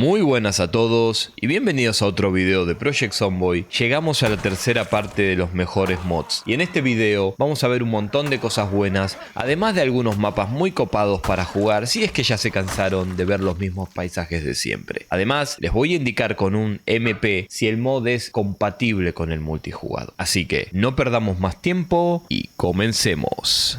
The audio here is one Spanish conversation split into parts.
Muy buenas a todos y bienvenidos a otro video de Project Zomboid. Llegamos a la tercera parte de los mejores mods y en este video vamos a ver un montón de cosas buenas, además de algunos mapas muy copados para jugar si es que ya se cansaron de ver los mismos paisajes de siempre. Además les voy a indicar con un MP si el mod es compatible con el multijugador. Así que no perdamos más tiempo y comencemos.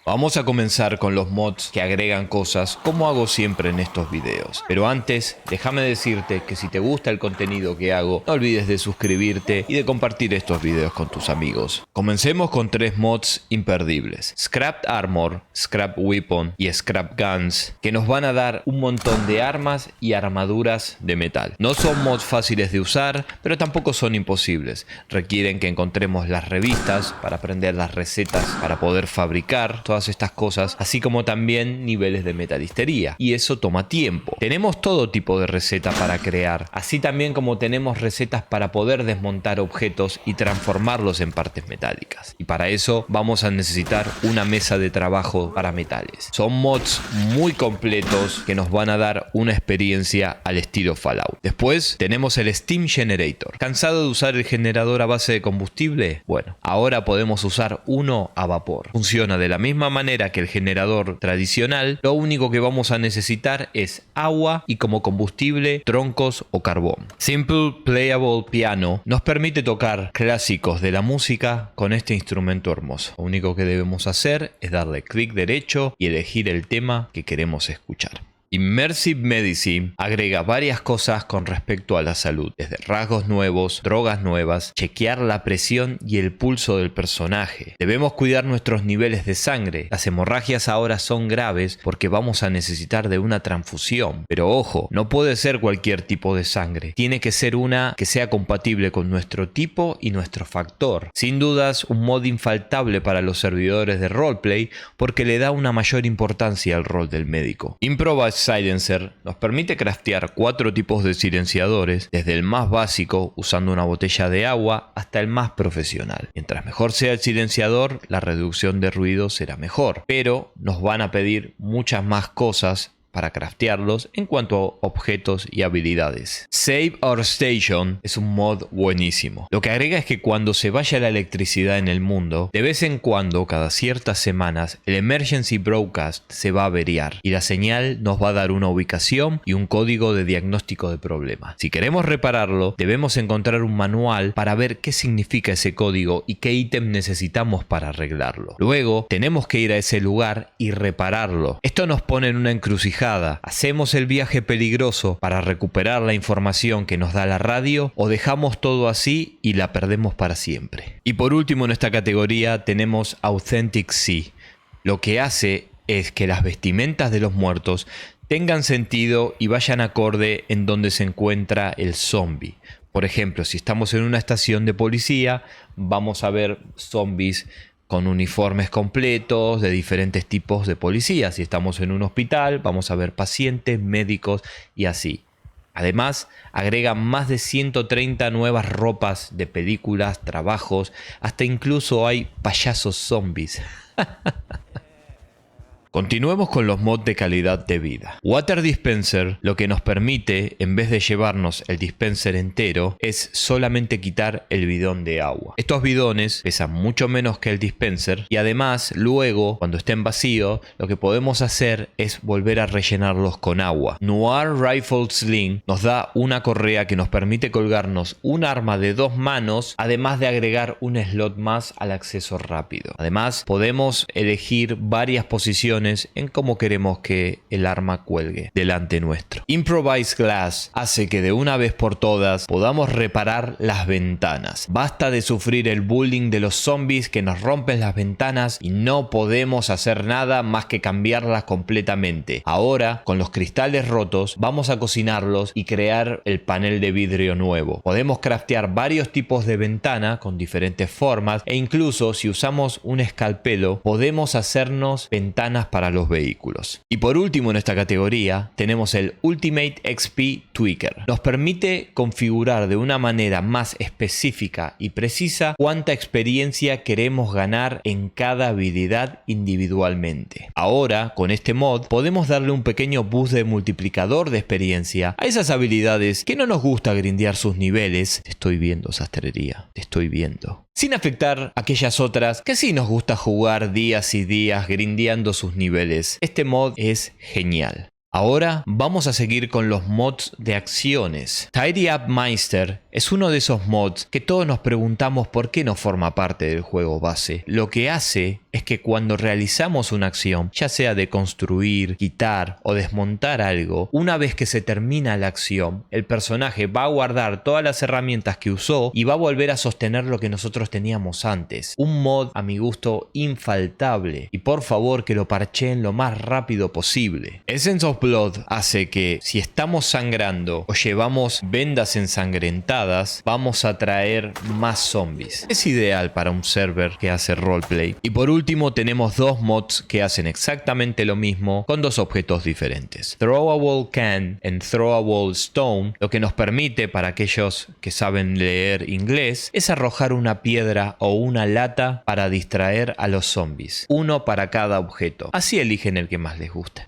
Vamos a comenzar con los mods que agregan cosas, como hago siempre en estos videos. Pero antes, déjame decirte que si te gusta el contenido que hago, no olvides de suscribirte y de compartir estos videos con tus amigos. Comencemos con tres mods imperdibles: Scrapped Armor, Scrap Weapon y Scrap Guns, que nos van a dar un montón de armas y armaduras de metal. No son mods fáciles de usar, pero tampoco son imposibles. Requieren que encontremos las revistas para aprender las recetas para poder fabricar todas estas cosas, así como también niveles de metalistería, y eso toma tiempo. Tenemos todo tipo de receta para crear, así también como tenemos recetas para poder desmontar objetos y transformarlos en partes metálicas, y para eso vamos a necesitar una mesa de trabajo para metales. Son mods muy completos que nos van a dar una experiencia al estilo Fallout. Después tenemos el Steam Generator. ¿Cansado de usar el generador a base de combustible? Bueno, ahora podemos usar uno a vapor. Funciona de la misma manera que el generador tradicional. Lo único que vamos a necesitar es agua y como combustible troncos o carbón. Simple Playable Piano nos permite tocar clásicos de la música con este instrumento hermoso. Lo único que debemos hacer es darle clic derecho y elegir el tema que queremos escuchar. Immersive Medicine agrega varias cosas con respecto a la salud, desde rasgos nuevos, drogas nuevas, chequear la presión y el pulso del personaje. Debemos cuidar nuestros niveles de sangre. Las hemorragias ahora son graves porque vamos a necesitar de una transfusión. Pero ojo, no puede ser cualquier tipo de sangre. Tiene que ser una que sea compatible con nuestro tipo y nuestro factor. Sin dudas, un mod infaltable para los servidores de roleplay porque le da una mayor importancia al rol del médico. Improvised Silencer nos permite craftear 4 tipos de silenciadores, desde el más básico usando una botella de agua hasta el más profesional. Mientras mejor sea el silenciador, la reducción de ruido será mejor, pero nos van a pedir muchas más cosas para craftearlos en cuanto a objetos y habilidades. Save Our Station es un mod buenísimo. Lo que agrega es que cuando se vaya la electricidad en el mundo, de vez en cuando, cada ciertas semanas, el Emergency Broadcast se va a averiar y la señal nos va a dar una ubicación y un código de diagnóstico de problema. Si queremos repararlo, debemos encontrar un manual para ver qué significa ese código y qué ítem necesitamos para arreglarlo. Luego, tenemos que ir a ese lugar y repararlo. Esto nos pone en una encrucijada. ¿Hacemos el viaje peligroso para recuperar la información que nos da la radio o dejamos todo así y la perdemos para siempre? Y por último en esta categoría tenemos Authentic Sea. Lo que hace es que las vestimentas de los muertos tengan sentido y vayan acorde en donde se encuentra el zombie. Por ejemplo, si estamos en una estación de policía, vamos a ver zombies con uniformes completos de diferentes tipos de policías. Si estamos en un hospital, vamos a ver pacientes, médicos y así. Además, agregan más de 130 nuevas ropas de películas, trabajos, hasta incluso hay payasos zombies. Continuemos con los mods de calidad de vida. Water Dispenser lo que nos permite, en vez de llevarnos el dispenser entero, es solamente quitar el bidón de agua. Estos bidones pesan mucho menos que el dispenser y además luego, cuando estén vacíos, lo que podemos hacer es volver a rellenarlos con agua. Noir Rifle Sling nos da una correa que nos permite colgarnos un arma de 2 manos, además de agregar un slot más al acceso rápido. Además, podemos elegir varias posiciones en cómo queremos que el arma cuelgue delante nuestro. Improvised Glass hace que de una vez por todas podamos reparar las ventanas. Basta de sufrir el bullying de los zombies que nos rompen las ventanas y no podemos hacer nada más que cambiarlas completamente. Ahora, con los cristales rotos, vamos a cocinarlos y crear el panel de vidrio nuevo. Podemos craftear varios tipos de ventana con diferentes formas e incluso si usamos un escalpelo podemos hacernos ventanas para los vehículos. Y por último en esta categoría tenemos el Ultimate XP Tweaker. Nos permite configurar de una manera más específica y precisa cuánta experiencia queremos ganar en cada habilidad individualmente. Ahora, con este mod, podemos darle un pequeño boost de multiplicador de experiencia a esas habilidades que no nos gusta grindear sus niveles. Te estoy viendo, sastrería, te estoy viendo. Sin afectar a aquellas otras que sí nos gusta jugar días y días grindeando sus niveles. Este mod es genial. Ahora vamos a seguir con los mods de acciones. Tidy Up Meister es uno de esos mods que todos nos preguntamos por qué no forma parte del juego base. Lo que hace es que cuando realizamos una acción, ya sea de construir, quitar o desmontar algo, una vez que se termina la acción, el personaje va a guardar todas las herramientas que usó y va a volver a sostener lo que nosotros teníamos antes. Un mod a mi gusto infaltable, y por favor que lo parcheen lo más rápido posible. Essence of Blood hace que si estamos sangrando o llevamos vendas ensangrentadas, vamos a traer más zombies. Es ideal para un server que hace roleplay. Y por último tenemos dos mods que hacen exactamente lo mismo con dos objetos diferentes. Throwable Can and Throwable Stone, lo que nos permite para aquellos que saben leer inglés es arrojar una piedra o una lata para distraer a los zombies. Uno para cada objeto. Así eligen el que más les guste.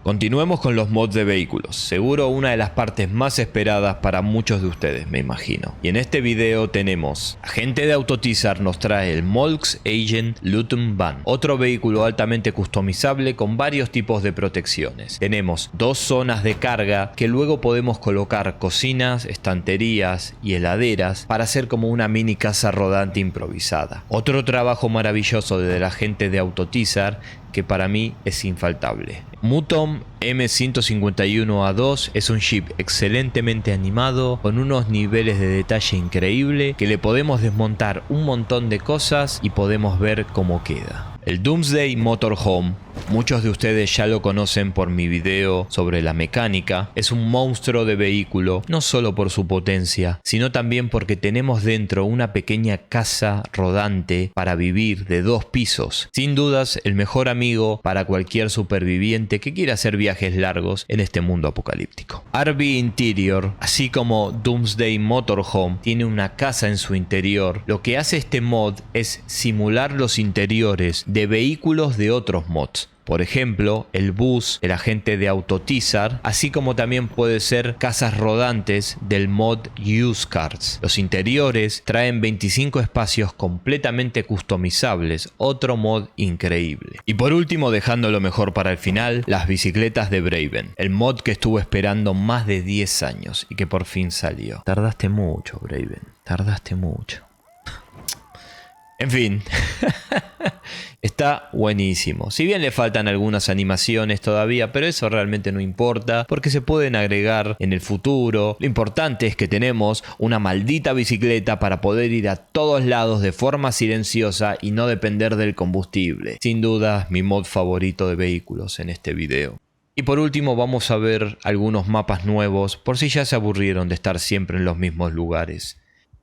Continuemos con los mods de vehículos, seguro una de las partes más esperadas para muchos de ustedes, me imagino. Y en este video tenemos, Agente de Autoteaser nos trae el Molx Agent Luton Van, otro vehículo altamente customizable con varios tipos de protecciones. Tenemos dos zonas de carga que luego podemos colocar cocinas, estanterías y heladeras para hacer como una mini casa rodante improvisada. Otro trabajo maravilloso del Agente de Autoteaser que para mí es infaltable. Mutom M151A2 es un ship excelentemente animado con unos niveles de detalle increíble que le podemos desmontar un montón de cosas y podemos ver cómo queda. El Doomsday Motorhome, muchos de ustedes ya lo conocen por mi video sobre la mecánica, es un monstruo de vehículo, no solo por su potencia, sino también porque tenemos dentro una pequeña casa rodante para vivir de 2 pisos. Sin dudas, el mejor amigo para cualquier superviviente que quiera hacer viajes largos en este mundo apocalíptico. RV Interior, así como Doomsday Motorhome, tiene una casa en su interior. Lo que hace este mod es simular los interiores de vehículos de otros mods. Por ejemplo, el bus del Agente de Autoteaser, así como también puede ser casas rodantes del mod Use Cars. Los interiores traen 25 espacios completamente customizables, otro mod increíble. Y por último, dejando lo mejor para el final, las bicicletas de Braven, el mod que estuve esperando más de 10 años y que por fin salió. Tardaste mucho, Braven, tardaste mucho. En fin, está buenísimo. Si bien le faltan algunas animaciones todavía, pero eso realmente no importa porque se pueden agregar en el futuro. Lo importante es que tenemos una maldita bicicleta para poder ir a todos lados de forma silenciosa y no depender del combustible. Sin duda, mi mod favorito de vehículos en este video. Y por último vamos a ver algunos mapas nuevos por si ya se aburrieron de estar siempre en los mismos lugares.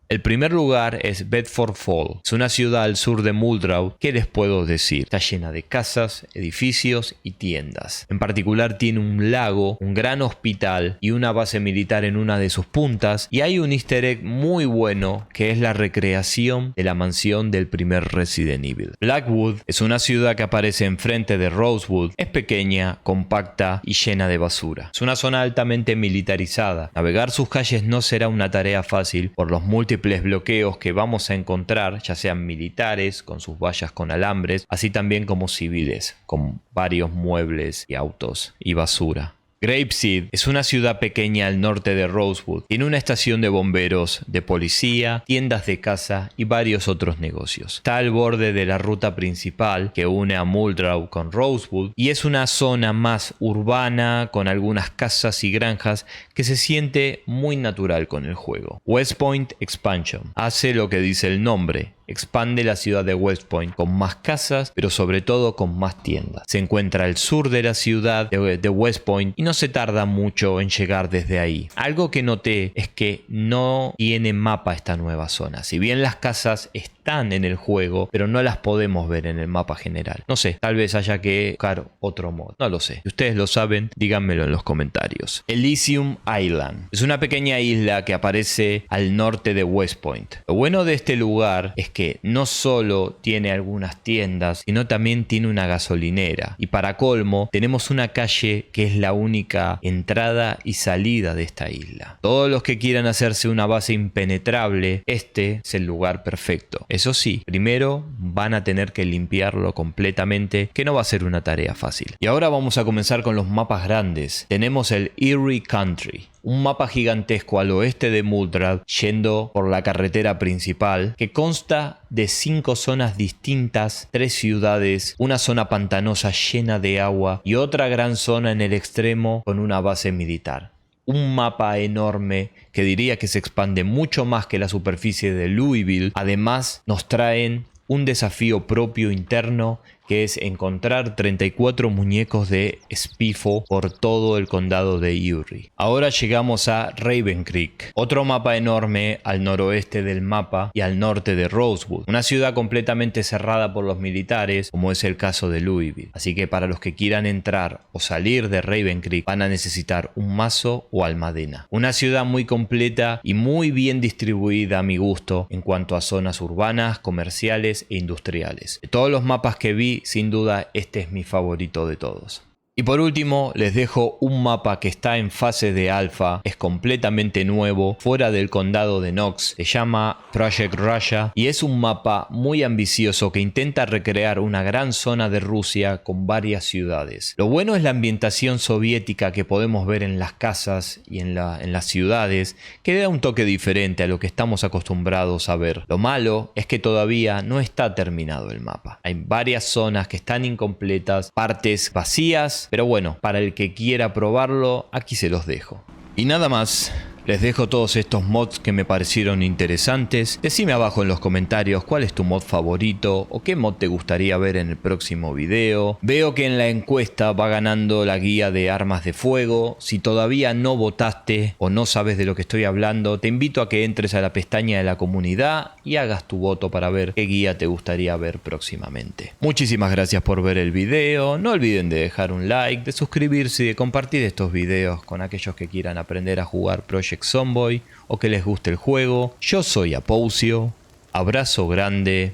El primer lugar es Bedford Fall. Es una ciudad al sur de Muldrow. ¿Qué les puedo decir? Está llena de casas, edificios y tiendas. En particular tiene un lago, un gran hospital y una base militar en una de sus puntas. Y hay un easter egg muy bueno que es la recreación de la mansión del primer Resident Evil. Blackwood es una ciudad que aparece enfrente de Rosewood. Es pequeña, compacta y llena de basura. Es una zona altamente militarizada. Navegar sus calles no será una tarea fácil por los múltiples bloqueos que vamos a encontrar, ya sean militares con sus vallas con alambres, así también como civiles con varios muebles y autos y basura. Grapeseed es una ciudad pequeña al norte de Rosewood. Tiene una estación de bomberos, de policía, tiendas de caza y varios otros negocios. Está al borde de la ruta principal que une a Muldrow con Rosewood y es una zona más urbana con algunas casas y granjas que se siente muy natural con el juego. West Point Expansion hace lo que dice el nombre. Expande la ciudad de West Point con más casas, pero sobre todo con más tiendas. Se encuentra al sur de la ciudad de West Point y no se tarda mucho en llegar desde ahí. Algo que noté es que no tiene mapa esta nueva zona. Si bien las casas están están en el juego, pero no las podemos ver en el mapa general. No sé, tal vez haya que buscar otro mod, no lo sé. Si ustedes lo saben, díganmelo en los comentarios. Elysium Island es una pequeña isla que aparece al norte de West Point. Lo bueno de este lugar es que no solo tiene algunas tiendas, sino también tiene una gasolinera. Y para colmo, tenemos una calle que es la única entrada y salida de esta isla. Todos los que quieran hacerse una base impenetrable, este es el lugar perfecto. Eso sí, primero van a tener que limpiarlo completamente, que no va a ser una tarea fácil. Y ahora vamos a comenzar con los mapas grandes. Tenemos el Eerie Country, un mapa gigantesco al oeste de Muldraugh, yendo por la carretera principal, que consta de 5 zonas distintas, 3 ciudades, una zona pantanosa llena de agua y otra gran zona en el extremo con una base militar. Un mapa enorme que diría que se expande mucho más que la superficie de Louisville. Además, nos traen un desafío propio interno, que es encontrar 34 muñecos de Spiffo por todo el condado de Erie. Ahora llegamos a Raven Creek, otro mapa enorme al noroeste del mapa y al norte de Rosewood, una ciudad completamente cerrada por los militares, como es el caso de Louisville. Así que para los que quieran entrar o salir de Raven Creek van a necesitar un mazo o almadena. Una ciudad muy completa y muy bien distribuida a mi gusto en cuanto a zonas urbanas, comerciales e industriales. De todos los mapas que vi, sin duda este es mi favorito de todos. Y por último les dejo un mapa que está en fase de alfa, es completamente nuevo, fuera del condado de Knox, se llama Project Russia y es un mapa muy ambicioso que intenta recrear una gran zona de Rusia con varias ciudades. Lo bueno es la ambientación soviética que podemos ver en las casas y en las ciudades, que da un toque diferente a lo que estamos acostumbrados a ver. Lo malo es que todavía no está terminado el mapa. Hay varias zonas que están incompletas, partes vacías, pero bueno, para el que quiera probarlo, aquí se los dejo. Y nada más. Les dejo todos estos mods que me parecieron interesantes. Decime abajo en los comentarios cuál es tu mod favorito o qué mod te gustaría ver en el próximo video. Veo que en la encuesta va ganando la guía de armas de fuego. Si todavía no votaste o no sabes de lo que estoy hablando, te invito a que entres a la pestaña de la comunidad y hagas tu voto para ver qué guía te gustaría ver próximamente. Muchísimas gracias por ver el video. No olviden de dejar un like, de suscribirse y de compartir estos videos con aquellos que quieran aprender a jugar Project Zomboid o que les guste el juego. Yo soy Apousio, abrazo grande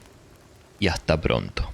y hasta pronto.